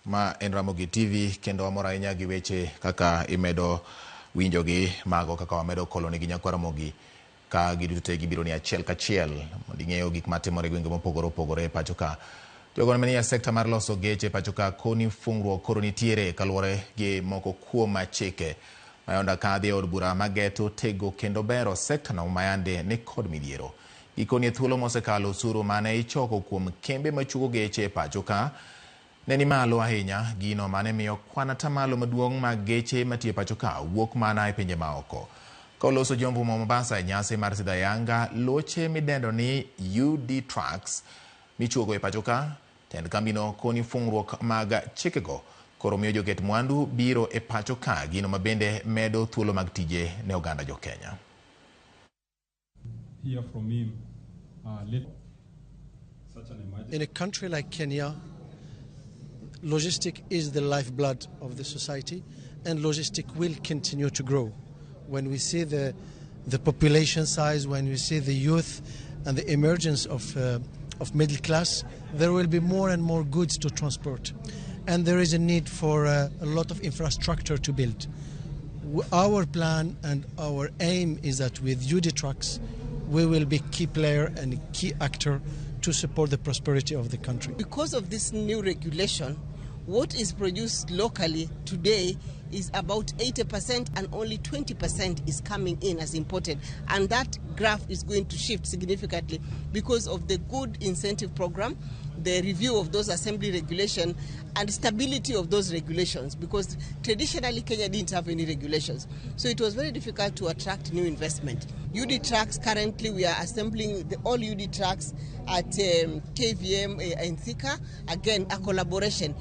ma en Ramogi TV kendo wamor ahinya gi weche kaka imedo winjogi mago kaka wamedo koloni gi nyakwa Ramogi ka giduto gibiro ni achiel kachiel mondo ing'eyo gik matimore gwenge mopogore opogore e pacho ka. Jogo manie sekta mar loso geche pacho ka koni fungruok koro nitiere kaluwore gi moko kuom chike mayonda kadhi od bura mageto tego kendo bero sekta no mayande ni kod midhiero. Ikoni thuolo mosekalo osuru mane ichoko kuom kembe machugo geche pacho ka neni malo ahinya, gino mane miyo kwan atamalo maduong' mag geche matiyo pacho ka wuok mana e pinje maoko. Koloso jomvu Mombasa nyasi mar sidha yanga loche midendo ni UD trucks michuogo e pacho ka, tend kambino koni fungruok mag chikego koro miyo joket mwandu biro e pacho ka, gino mabende medo thuolo mag tije ne oganda jo Kenya. Hear from him, in a country like Kenya, logistics is the lifeblood of the society, and logistics will continue to grow. When we see the population size, when we see the youth and the emergence of middle class, there will be more and more goods to transport. And there is a need for a lot of infrastructure to build. Our plan and our aim is that with UD trucks, we will be key player and key actor to support the prosperity of the country. Because of this new regulation, what is produced locally today is about 80% and only 20% is coming in as imported. And that graph is going to shift significantly because of the good incentive program, the review of those assembly regulations and stability of those regulations, because traditionally Kenya didn't have any regulations. So it was very difficult to attract new investment. UD trucks, currently we are assembling all UD trucks at KVM in Thika, again a collaboration.